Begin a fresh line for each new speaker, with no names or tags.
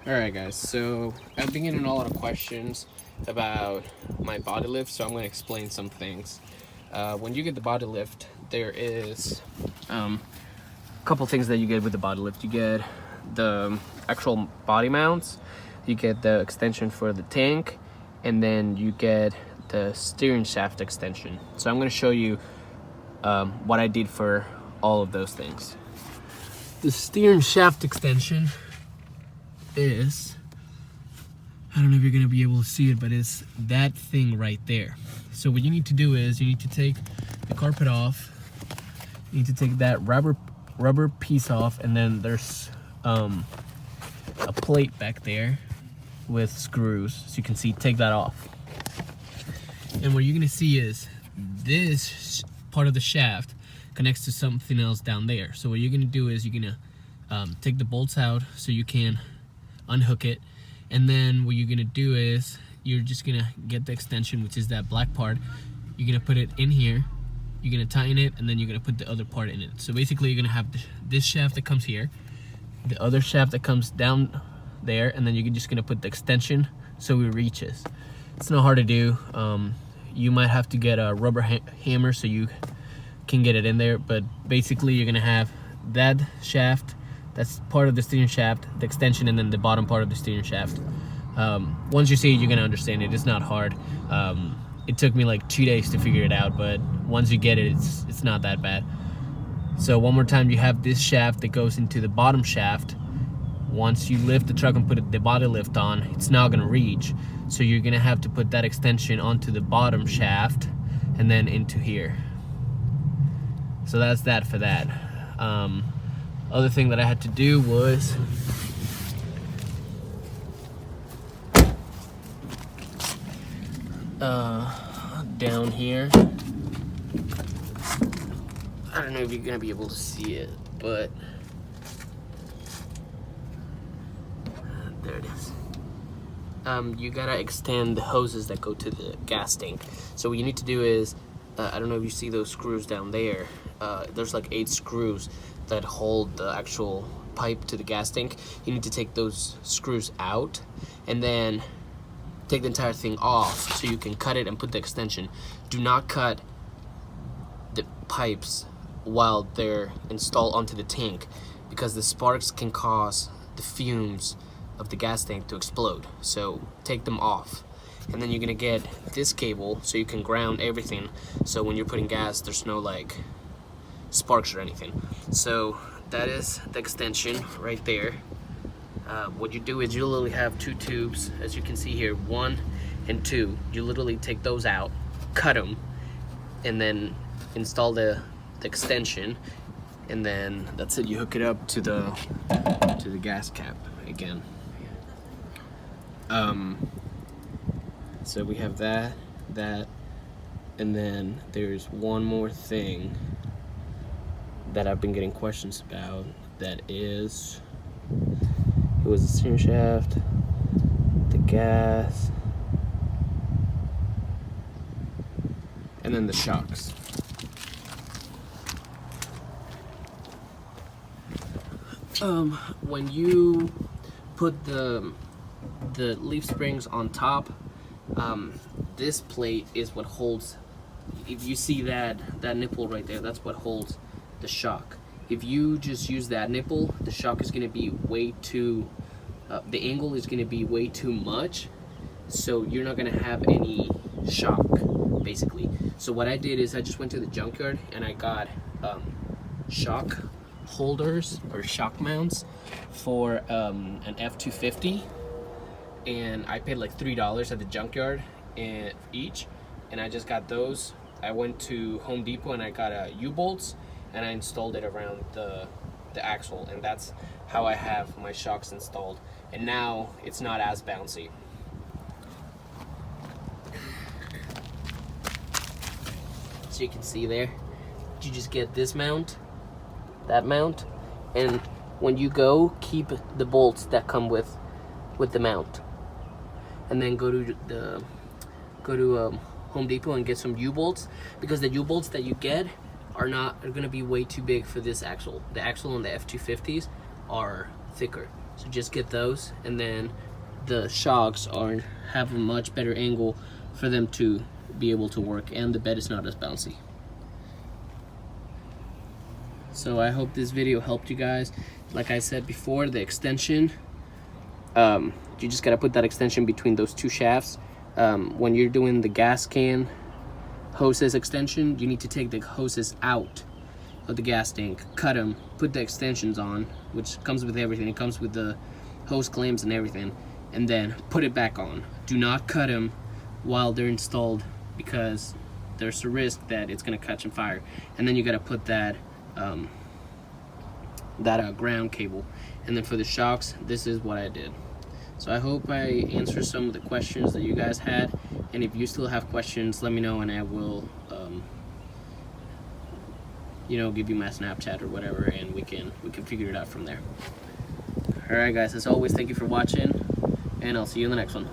Alright guys, so I've been getting a lot of questions about my body lift, so I'm going to explain some things. When you get the body lift, there is a couple things that you get with the body lift. You get the actual body mounts, you get the extension for the tank, and then you get the steering shaft extension. So I'm going to show you what I did for all of those things. The steering shaft extension is, I don't know if you're gonna be able to see it, but it's that thing right there. So what you need to do is you need to take the carpet off, you need to take that rubber piece off, and then there's a plate back there with screws, so you can see, take that off. And what you're gonna see is this part of the shaft connects to something else down there. So what you're gonna do is you're gonna take the bolts out so you can unhook it, and then what you're gonna do is you're just gonna get the extension, which is that black part. You're gonna put it in here, you're gonna tighten it, and then you're gonna put the other part in it. So basically you're gonna have this shaft that comes here, the other shaft that comes down there, and then you're just gonna put the extension so it reaches. It's not hard to do. You might have to get a rubber hammer so you can get it in there, but basically you're gonna have that shaft, that's part of the steering shaft, the extension, and then the bottom part of the steering shaft. Once you see it, you're gonna understand it. It's not hard. It took me like 2 days to figure it out, but once you get it, it's not that bad. So one more time, you have this shaft that goes into the bottom shaft. Once you lift the truck and put the body lift on, it's not gonna reach. So you're gonna have to put that extension onto the bottom shaft and then into here. So that's that for that. Other thing that I had to do was down here. I don't know if you're gonna be able to see it, but there it is. You gotta extend the hoses that go to the gas tank. So what you need to do is, I don't know if you see those screws down there. There's like 8 screws that hold the actual pipe to the gas tank. You need to take those screws out and then take the entire thing off so you can cut it and put the extension. Do not cut the pipes while they're installed onto the tank, because the sparks can cause the fumes of the gas tank to explode. So take them off. And then you're gonna get this cable so you can ground everything, so when you're putting gas there's no like sparks or anything. So that is the extension right there. What you do is you literally have 2 tubes, as you can see here, 1 and 2. You literally take those out, cut them, and then install the extension, and then that's it. You hook it up to the gas cap again. So we have that, and then there's one more thing that I've been getting questions about. That is, it was the steering shaft, the gas, and then the shocks. When you put the leaf springs on top, this plate is what holds. If you see that nipple right there, that's what holds the shock. If you just use that nipple, the shock is going to be way too, the angle is going to be way too much, so you're not going to have any shock, basically. So what I did is I just went to the junkyard and I got shock holders or shock mounts for an F250, and I paid like $3 at the junkyard each, and I just got those. I went to Home Depot and I got U-bolts, and I installed it around the axle, and that's how I have my shocks installed. And now it's not as bouncy. So you can see there, you just get this mount, that mount, and when you go, keep the bolts that come with the mount, and then go to Home Depot and get some U-bolts, because the U-bolts that you get are gonna be way too big for this axle. The axle on the F250s are thicker. So just get those, and then the shocks have a much better angle for them to be able to work, and the bed is not as bouncy. So I hope this video helped you guys. Like I said before, the extension, you just gotta put that extension between those two shafts. When you're doing the gas can hoses extension, you need to take the hoses out of the gas tank, cut them, put the extensions on, which comes with everything. It comes with the hose clamps and everything, and then put it back on. Do not cut them while they're installed, because there's a risk that it's gonna catch on fire. And then you gotta put that ground cable. And then for the shocks, this is what I did. So I hope I answered some of the questions that you guys had, and if you still have questions, let me know, and I will give you my Snapchat or whatever, and we can figure it out from there. Alright guys, as always, thank you for watching, and I'll see you in the next one.